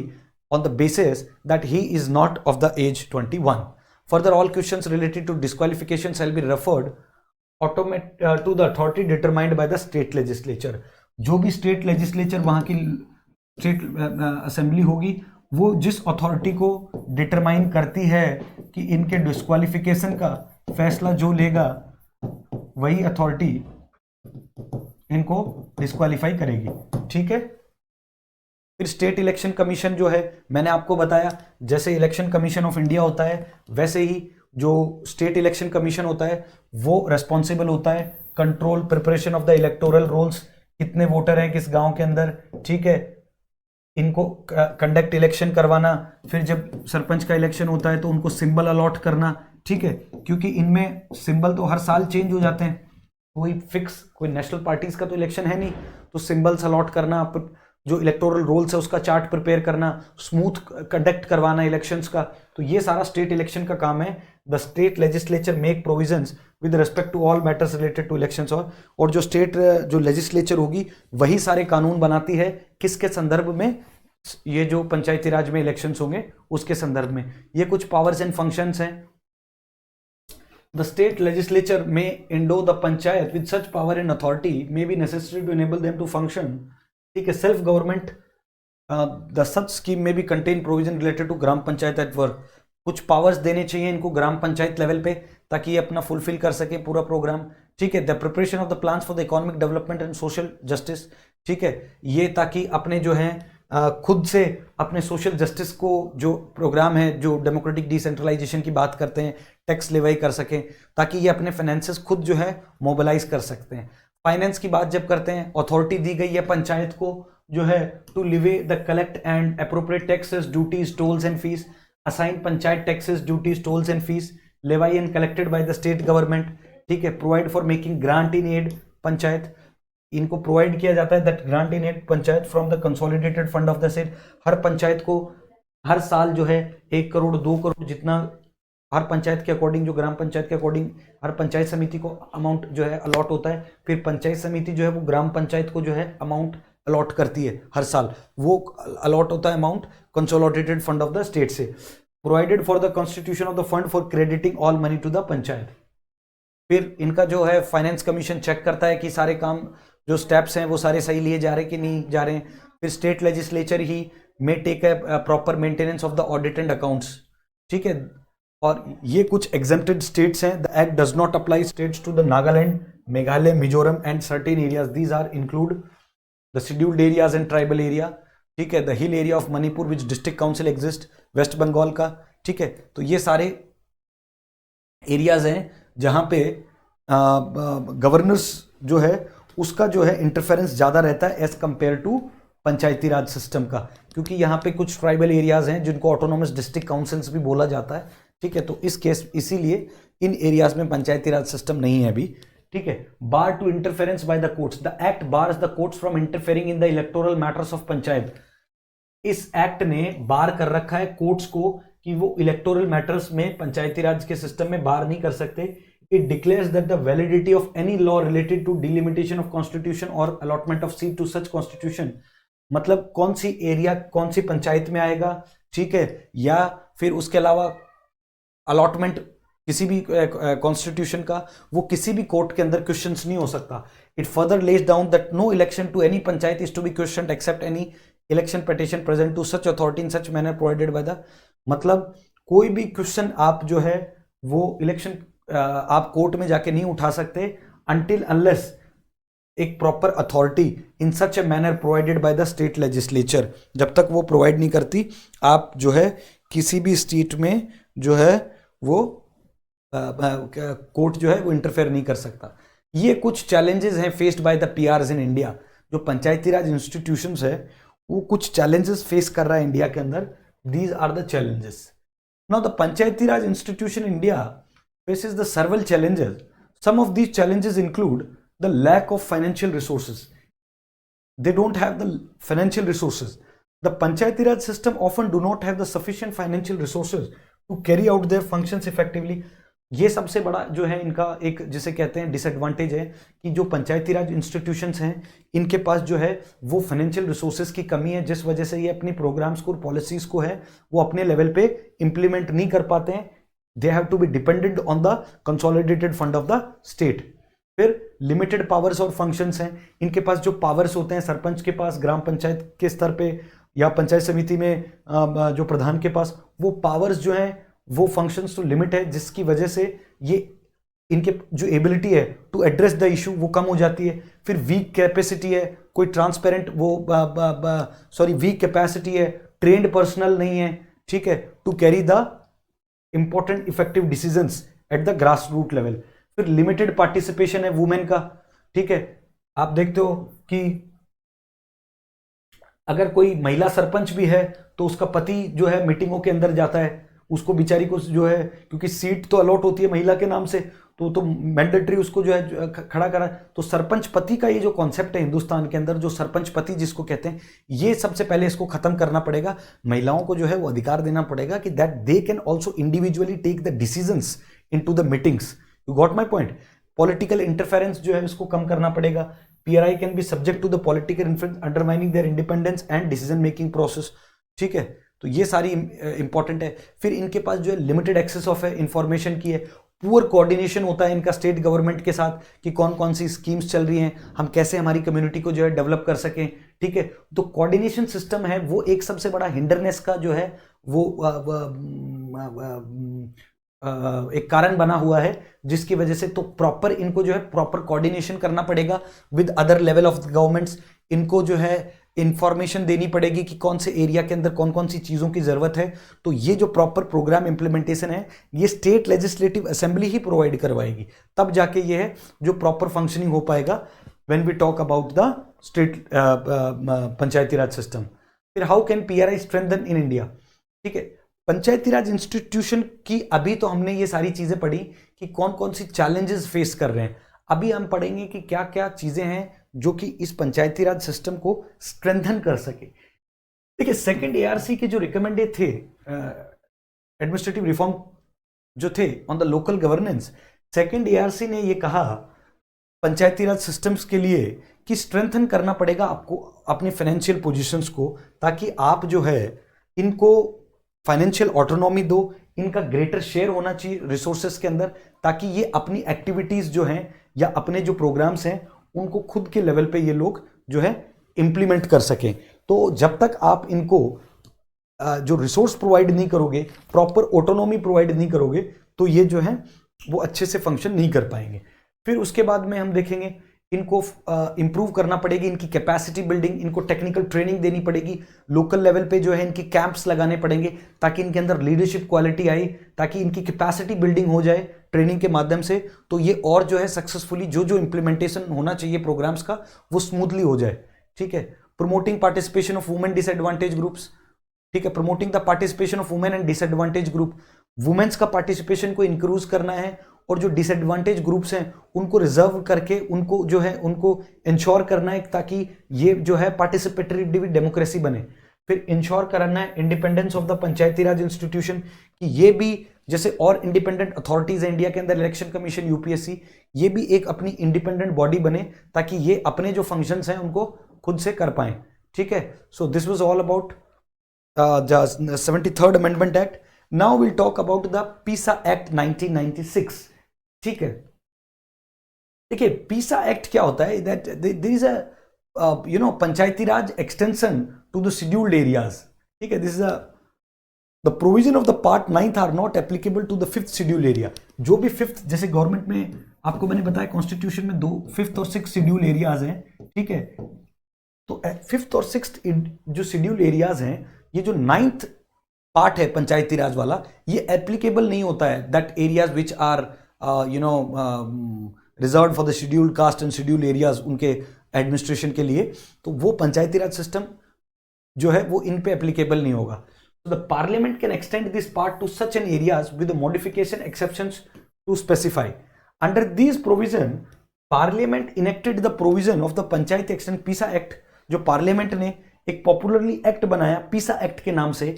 on the basis that he is not of the age 21. Further, all questions related to disqualification shall be referred to the authority determined by the state legislature. जो भी state legislature वहां की state assembly होगी वो जिस authority को determine करती है कि इनके डिस्क्वालिफिकेशन का फैसला जो लेगा वही अथॉरिटी इनको डिस्क्वालीफाई करेगी, ठीक है। फिर स्टेट इलेक्शन कमीशन जो है मैंने आपको बताया, जैसे इलेक्शन कमीशन ऑफ इंडिया होता है वैसे ही जो स्टेट इलेक्शन कमीशन होता है वो रेस्पॉन्सिबल होता है control preparation of the electoral rolls, कितने वोटर हैं किस गांव के अंदर, ठीक है, इनको कंडक्ट इलेक्शन करवाना। फिर जब सरपंच का इलेक्शन होता है तो उनको सिंबल अलॉट करना, ठीक है, क्योंकि इनमें सिंबल तो हर साल चेंज हो जाते हैं, कोई फिक्स कोई नेशनल पार्टीज का तो इलेक्शन है नहीं, तो सिंबल्स अलॉट करना, जो इलेक्टोरल रोल्स है उसका चार्ट प्रिपेयर करना, स्मूथ कंडक्ट करवाना इलेक्शंस का, तो ये सारा स्टेट इलेक्शन का काम है। The state legislature make provisions with respect to all matters related to elections, और जो स्टेट जो लेजिस्लेचर होगी वही सारे कानून बनाती है किसके संदर्भ में, ये जो पंचायती राज में इलेक्शंस होंगे उसके संदर्भ में। ये कुछ पावर्स एंड फंक्शंस हैं। The state legislature may endow the panchayat with such power and authority may be necessary to enable them to function. ठीक है, self government, the such scheme may be contain provision related to gram panchayat at work. कुछ powers देने चाहिए इनको ग्राम panchayat level पे, ताकि ये अपना फुलफिल कर सके पूरा प्रोग्राम। ठीक है, the preparation of the plans for the economic development and social justice. ठीक है, ये ताकि अपने जो है खुद से अपने सोशल जस्टिस को, जो प्रोग्राम है जो डेमोक्रेटिक डिसेंट्रलाइजेशन की बात करते हैं, टैक्स लेवाई कर सकें, ताकि ये अपने फाइनेंसेस खुद जो है मोबिलाइज कर सकते हैं। फाइनेंस की बात जब करते हैं, अथॉरिटी दी गई है पंचायत को जो है to levy the collect and appropriate taxes, duties, tolls and fees, assign panchayat taxes, duties, tolls and fees, levy and collected by the state government. ठीक है, provide for making grant in aid panchayat, इनको provide किया जाता है that grant in aid panchayat from the consolidated fund of the state. हर पंचायत को हर साल जो है 1 करोड़ 2 करोड़ जितना हर पंचायत के अकॉर्डिंग, जो ग्राम पंचायत के अकॉर्डिंग हर पंचायत समिति को अमाउंट जो है अलॉट होता है। फिर पंचायत समिति जो है वो ग्राम पंचायत को जो है अमाउंट अलॉट करती है हर साल, वो अलॉट होता है amount consolidated fund of the state से। Provided for the constitution of the fund for crediting all money to the panchayat. फिर इनका जो है फाइनेंस कमीशन चेक करता है कि सारे काम जो स्टेप्स हैं वो सारे सही लिए जा रहे हैं कि नहीं जा रहे हैं। फिर स्टेट लेजिस्लेचर ही may take a proper maintenance of the audit and accounts. ठीक है, और ये कुछ एग्जेम्प्टेड स्टेट्स हैं। The act does not apply states to the Nagaland, Meghalaya, Mizoram and certain areas, these are include the scheduled areas and tribal area. ठीक है, the hill area of Manipur which district council exist, West Bengal का। ठीक है, तो ये सारे एरियाज हैं जहां पे गवर्नर्स जो है उसका जो है इंटरफेरेंस ज़्यादा रहता है as compare to panchayati Raj system का, क्योंकि यहाँ पे कुछ ट्राइबल एरियाज हैं जिनको ऑटोनोमस डिस्ट्रिक्ट काउंसिल्स भी बोला जाता है। ठीक है, तो इस केस इसीलिए इन एरियाज में पंचायती राज सिस्टम नहीं है अभी। ठीक है, bar to interference by the courts, the act bars the courts from interfering in the electoral matters of panchayat. इस एक्ट ने बार कर रखा है कोर्ट्स को कि वो इलेक्टोरल मैटर्स में पंचायती राज के सिस्टम में बार नहीं कर सकते। It declares that the validity of any law related to delimitation of constitution or allotment of seat to such constitution, मतलब कौन सी एरिया कौन सी पंचायत में आएगा, ठीक है, या फिर उसके अलावा अलॉटमेंट किसी भी कॉन्स्टिट्यूशन का, वो किसी भी कोर्ट के अंदर क्वेश्चंस नहीं हो सकता। It further lays down that no election to any panchayat is to be questioned except any election petition present to such authority in such manner provided by the, मतलब कोई भी क्वेश्चन आप जो है वो इलेक्शन आप कोर्ट में जाके नहीं उठा सकते अनटिल अनलेस एक proper authority in such a manner provided by the state legislature, जब तक वो प्रोवाइड नहीं करती आप जो है किसी भी स्टेट में जो है वो कोर्ट जो है वो इंटरफेयर नहीं कर सकता। ये कुछ चैलेंजेस हैं faced by the PRs in India. जो पंचायती राज इंस्टीट्यूशंस है वो कुछ चैलेंजेस फेस कर रहा है इंडिया के अंदर। These are the challenges. Now the Panchayati Raj institution India faces the several challenges. Some of these challenges include the lack of financial resources. They don't have the financial resources. The Panchayati Raj system often do not have the sufficient financial resources to carry out their functions effectively. ये सबसे बड़ा जो है इनका एक जिसे कहते हैं डिसएडवांटेज है कि जो पंचायती राज इंस्टीट्यूशंस हैं इनके पास जो है वो फाइनेंशियल रिसोर्सेज की कमी है, जिस वजह से ये अपनी प्रोग्राम्स को और पॉलिसीज को है वो अपने लेवल पे इंप्लीमेंट नहीं कर पाते हैं। They have to be dependent on the consolidated fund of the state. फिर लिमिटेड पावर्स और फंक्शंस हैं। इनके पास जो पावर्स होते हैं सरपंच के पास ग्राम पंचायत के स्तर पे या पंचायत समिति में जो प्रधान के पास, वो पावर्स जो हैं वो फंक्शंस तो लिमिट है, जिसकी वजह से ये इनके जो एबिलिटी है टू एड्रेस द इशू वो कम हो जाती है। फिर वीक कैपेसिटी है, कोई ट्रांसपेरेंट वीक कैपेसिटी है, ट्रेंड पर्सनल नहीं है, ठीक है, to carry the important effective decisions at the grass root level. फिर लिमिटेड पार्टिसिपेशन है वुमेन का। ठीक है, आप देखते हो कि अगर कोई महिला सरपंच भी है तो उसका पति जो है मीटिंगों के अंदर जाता है, उसको बेचारी को जो है क्योंकि सीट तो अलॉट होती है महिला के नाम से तो मैंडेटरी उसको जो है खड़ा करा। तो सरपंच पति का ये जो कॉन्सेप्ट है हिंदुस्तान के अंदर, जो सरपंच पति जिसको कहते हैं, ये सबसे पहले इसको खत्म करना पड़ेगा। महिलाओं को जो है वो अधिकार देना पड़ेगा कि that they can also individually take the decisions into the meetings. You got my point. Political interference जो है इसको कम करना पड़ेगा। PRI can be subject to the political influence undermining their independence and decision making process. ठीक है, तो ये सारी इंपॉर्टेंट है। फिर इनके पास जो है लिमिटेड एक्सेस ऑफ है इंफॉर्मेशन की है। पुअर कोऑर्डिनेशन होता है इनका स्टेट गवर्नमेंट के साथ कि कौन कौन सी स्कीम्स चल रही हैं, हम कैसे हमारी कम्युनिटी को जो है डेवलप कर सकें। ठीक है, तो कोऑर्डिनेशन सिस्टम है वो एक सबसे बड़ा हिंडरनेस का जो है वो एक कारण बना हुआ है, जिसकी वजह से तो प्रॉपर इनको जो है प्रॉपर कोऑर्डिनेशन करना पड़ेगा with other level of governments. इनको जो है इंफॉर्मेशन देनी पड़ेगी कि कौन से एरिया के अंदर कौन कौन सी चीज़ों की ज़रूरत है। तो ये जो प्रॉपर प्रोग्राम इंप्लीमेंटेशन है, ये स्टेट लेजिस्लेटिव असेंबली ही प्रोवाइड करवाएगी, तब जाके ये है जो प्रॉपर फंक्शनिंग हो पाएगा when we talk about the state Panchayati Raj system. फिर how can PRI strengthen in India. ठीक है, पंचायती राज इंस्टीट्यूशन की अभी तो हमने ये सारी चीज़ें पढ़ी कि कौन कौन सी चैलेंजेस फेस कर रहे हैं। अभी हम पढ़ेंगे कि क्या क्या चीज़ें हैं जो कि इस पंचायती राज सिस्टम को स्ट्रेंथन कर सके। देखिए, सेकंड एआरसी के जो रिकमेंडेड थे एडमिनिस्ट्रेटिव रिफॉर्म जो थे on the local governance, second ARC ने ये कहा पंचायती राज सिस्टम्स के लिए कि स्ट्रेंथन करना पड़ेगा आपको अपनी फाइनेंशियल पोजीशंस को, ताकि आप जो है इनको फाइनेंशियल ऑटोनॉमी दो, इनका ग्रेटर शेयर होना चाहिए रिसोर्सेस के अंदर, ताकि ये अपनी एक्टिविटीज जो हैं या अपने जो प्रोग्राम्स हैं उनको खुद के लेवल पे ये लोग जो है इंप्लीमेंट कर सकें। तो जब तक आप इनको जो रिसोर्स प्रोवाइड नहीं करोगे, प्रॉपर ऑटोनॉमी प्रोवाइड नहीं करोगे, तो ये जो है वो अच्छे से फंक्शन नहीं कर पाएंगे। फिर उसके बाद में हम देखेंगे इनको इंप्रूव करना पड़ेगी, इनकी कैपेसिटी बिल्डिंग, इनको टेक्निकल ट्रेनिंग देनी पड़ेगी, लोकल लेवल पे जो है इनकी कैंप्स लगाने पड़ेंगे ताकि इनके अंदर लीडरशिप क्वालिटी आई, ताकि इनकी कैपेसिटी बिल्डिंग हो जाए ट्रेनिंग के माध्यम से। तो ये और जो है सक्सेसफुली जो जो इंप्लीमेंटेशन होना चाहिए प्रोग्राम्स का वो स्मूथली हो जाए। ठीक है, promoting participation of women disadvantage groups. ठीक है, promoting the participation of women and disadvantage group, women's का पार्टिसिपेशन को इंक्रीज करना है, और जो डिसएडवांटेज ग्रुप्स हैं उनको रिजर्व करके उनको जो है उनको इंश्योर करना है ताकि ये जो है पार्टिसिपेटरी डेमोक्रेसी बने। फिर इंश्योर करना है independence of the Panchayati Raj institution, कि ये भी जैसे और इंडिपेंडेंट अथॉरिटीज है इंडिया के अंदर, इलेक्शन कमीशन, यूपीएससी, ये भी एक अपनी इंडिपेंडेंट बॉडी बने ताकि ये अपने जो फंक्शंस हैं उनको खुद से कर पाएं। ठीक है, so this was all about the 73rd amendment act. Now will talk about the PESA act 1996। ठीक है, देखिए पीसा एक्ट क्या होता है, that there is a panchayati raj extension to the scheduled areas. ठीक है, this is the provision of the part 9th are not applicable to the 5th schedule area. जो भी 5th, जैसे गवर्नमेंट में आपको मैंने बताया कॉन्स्टिट्यूशन में 5th और 6th शेड्यूल एरियाज हैं। ठीक है, तो 5th और 6th जो शेड्यूल एरियाज हैं, ये जो 9th पार्ट है पंचायती राज वाला, ये एप्लीकेबल नहीं होता है that areas which are reserve for the scheduled caste and schedule areas, उनके एडमिनिस्ट्रेशन के लिए। तो वो पंचायती राज सिस्टम जो है वो इन पे एप्लीकेबल नहीं होगा। So the parliament can extend this part to such an areas with the modification exceptions to specify. Under these provision, parliament enacted the provision of the Panchayat Extension PISA Act, जो parliament ने एक popularly act बनाया पीसा act के नाम से,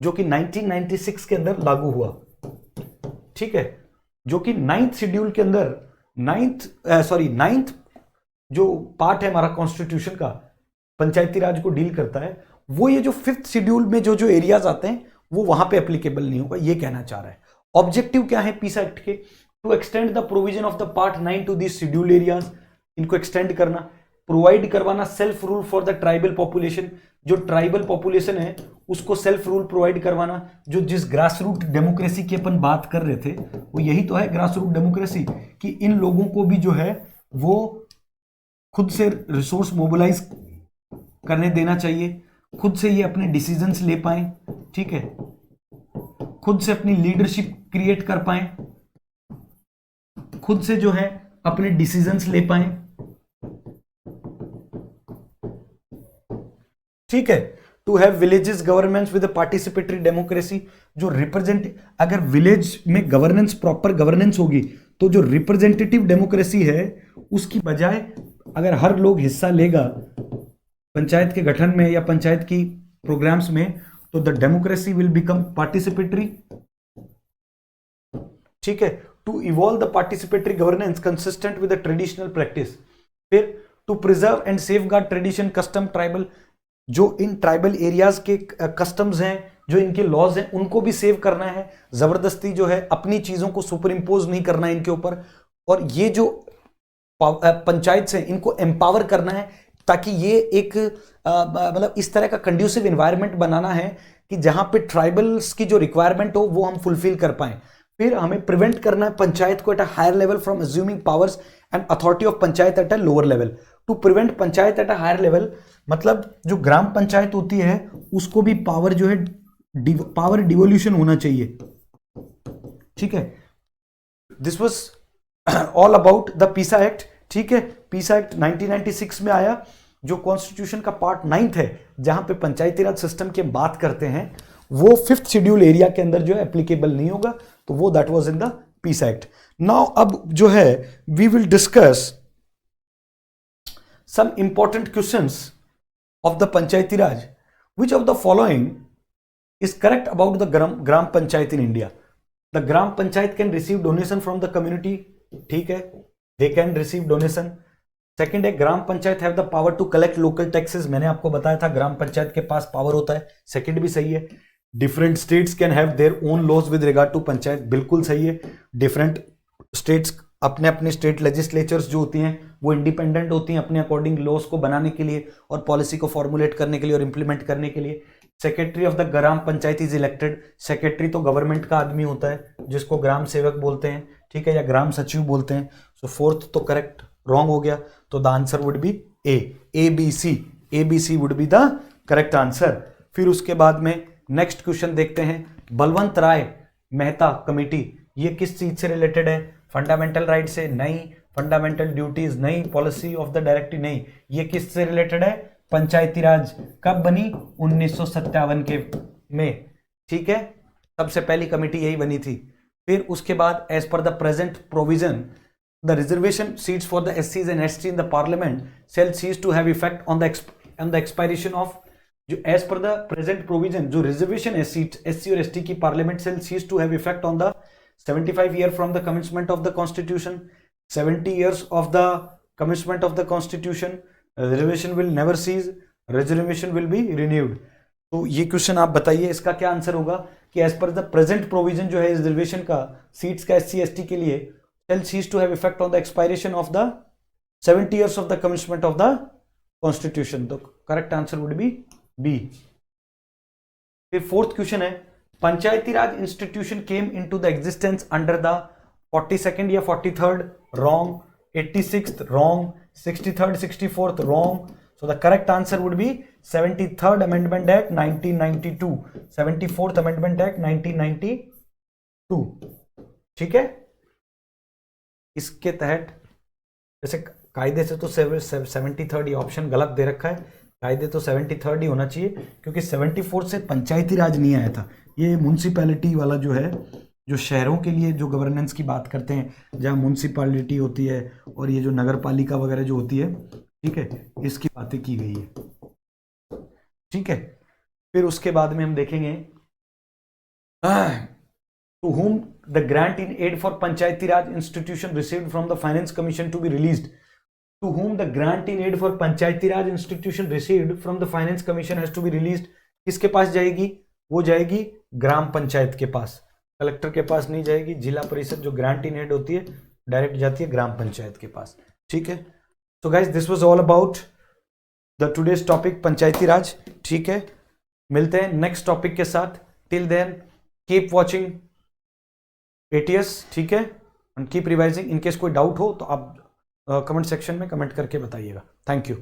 जो कि 1996 के अंदर लागू हुआ। ठीक है, जो कि 9th शेड्यूल के अंदर 9th जो पार्ट है हमारा कॉन्स्टिट्यूशन का पंचायती राज को डील करता है, वो ये जो 5th शेड्यूल में जो जो एरियाज आते हैं वो वहां पे एप्लीकेबल नहीं होगा, ये कहना चाह रहा है। ऑब्जेक्टिव क्या है पीसा एक्ट के? To extend the provision of the part 9 to this schedule areas, इनको एक्सटेंड करना, प्रोवाइड करवाना self rule for the tribal population, जो ट्राइबल पॉपुलेशन है उसको सेल्फ रूल प्रोवाइड करवाना। जो जिस ग्रास रूट डेमोक्रेसी की अपन बात कर रहे थे वो यही तो है ग्रास रूट डेमोक्रेसी, कि इन लोगों को भी जो है वो खुद से रिसोर्स मोबिलाइज करने देना चाहिए, खुद से ये अपने डिसीजंस ले पाएं। ठीक है, खुद से अपनी लीडरशिप क्रिएट कर पाएं, खुद से जो है अपने डिसीजंस ले पाएं। ठीक है, to have villages governments with participatory democracy, जो रिप्रेजेंट, अगर विलेज में गवर्नेंस प्रॉपर गवर्नेंस होगी तो जो रिप्रेजेंटेटिव डेमोक्रेसी है उसकी बजाय अगर हर लोग हिस्सा लेगा पंचायत के गठन में या पंचायत की प्रोग्राम्स में, तो the democracy will become participatory. ठीक है, to evolve the participatory governance consistent with the traditional practice. फिर to preserve and safeguard tradition custom tribal, जो इन ट्राइबल एरियाज के कस्टम्स हैं, जो इनके लॉज हैं, उनको भी सेव करना है। जबरदस्ती जो है अपनी चीजों को सुपर इम्पोज नहीं करना है इनके ऊपर। और ये जो पंचायत हैं इनको एम्पावर करना है ताकि ये एक मतलब इस तरह का कंड्यूसिव एनवायरनमेंट बनाना है कि जहां पे ट्राइबल्स की जो रिक्वायरमेंट हो वो हम फुलफिल कर पाए। फिर हमें प्रिवेंट करना है पंचायत को at a higher level from assuming powers and authority of panchayat at a lower level. To prevent panchayat at a higher level मतलब जो ग्राम पंचायत होती है उसको भी पावर जो है पावर डिवोल्यूशन होना चाहिए। ठीक है, this was all about the PESA act. ठीक है, पीसा एक्ट 1996 में आया, जो कॉन्स्टिट्यूशन का पार्ट 9 है जहां पे पंचायती राज सिस्टम की बात करते हैं, वो 5th शेड्यूल एरिया के अंदर जो है एप्लीकेबल नहीं होगा, तो वो that was in the PESA act. Now अब जो है we will discuss some important questions of the Panchayati Raj. Which of the following is correct about the gram Panchayat in India? The gram Panchayat can receive donation from the community. ठीक है, they can receive donation. Second है Gram Panchayat have the power to collect local taxes. मैंने आपको बताया था ग्राम पंचायत के पास power होता है, सेकेंड भी सही है। Different states can have their own laws with regard to panchayat, बिल्कुल सही है। डिफरेंट स्टेट्स अपने अपने स्टेट लेजिस्लेचर्स जो होती हैं वो इंडिपेंडेंट होती हैं अपने अकॉर्डिंग लॉज को बनाने के लिए और पॉलिसी को फॉर्मुलेट करने के लिए और इंप्लीमेंट करने के लिए। Secretary of the gram panchayat is elected. Secretary तो गवर्नमेंट का आदमी होता है जिसको ग्राम सेवक बोलते हैं, ठीक है, या ग्राम सचिव बोलते हैं। सो फोर्थ तो करेक्ट रॉन्ग हो गया, तो the answer would be A B C would be the correct answer. फिर उसके बाद में नेक्स्ट क्वेश्चन देखते हैं, बलवंत राय मेहता कमेटी, ये किस चीज से रिलेटेड है? फंडामेंटल राइट से? नहीं। Fundamental duties? नहीं। Policy of the directive? नहीं। ये किस से रिलेटेड है? पंचायती राज। कब बनी? 1957 के में। ठीक है, सबसे पहली कमेटी यही बनी थी। फिर उसके बाद as per the present provision the reservation seats for the SCs and ST in the parliament shall cease to have effect on the expiration of, जो as per the present provision जो reservation है seat SC और ST की parliament shall cease to have effect on the 75 year from the commencement of the constitution, 70 years of the commencement of the constitution, reservation will never cease, reservation will be renewed। तो ये question आप बताइए इसका क्या answer होगा कि as per the present provision जो है रिजर्वेशन का सीट्स का SC ST के लिए shall cease to have effect on the expiration of the 70 years of the commencement of the constitution। तो correct answer would be B. फिर fourth question है, पंचायती राज institution came into the existence under the 42nd या 43rd? Wrong. 86th? Wrong. 63rd 64th? Wrong. So the correct answer would be 73rd amendment act 1992, 74th amendment act 1992। ठीक है, इसके तहत वैसे कायदे से तो 73rd ये ऑप्शन गलत दे रखा है, कायदे तो 73rd ही होना चाहिए क्योंकि 74 से पंचायती राज नहीं आया था। ये म्यूनसिपैलिटी वाला जो है, जो शहरों के लिए जो गवर्नेंस की बात करते हैं, जहाँ म्यूनसिपैलिटी होती है और ये जो नगर पालिका वगैरह जो होती है, ठीक है, इसकी बातें की गई है। ठीक है, फिर उसके बाद में हम देखेंगे to whom the grant in aid for Panchayati Raj institution received from the Finance Commission to be released. To whom the grant in aid for Panchayati Raj institution received from the Finance Commission has to be released. किसके पास जाएगी? वो जाएगी ग्राम पंचायत के पास, collector के पास नहीं जाएगी। जिला परिषद जो ग्रांट इन एड होती है डायरेक्ट जाती है ग्राम पंचायत के पास। ठीक है, तो guys this was all about the today's topic Panchayati Raj. ठीक है, मिलते हैं नेक्स्ट टॉपिक के साथ। Till then keep watching ATS। ठीक है, and keep revising. In case कोई डाउट हो तो आप कमेंट सेक्शन में कमेंट करके बताइएगा। Thank you.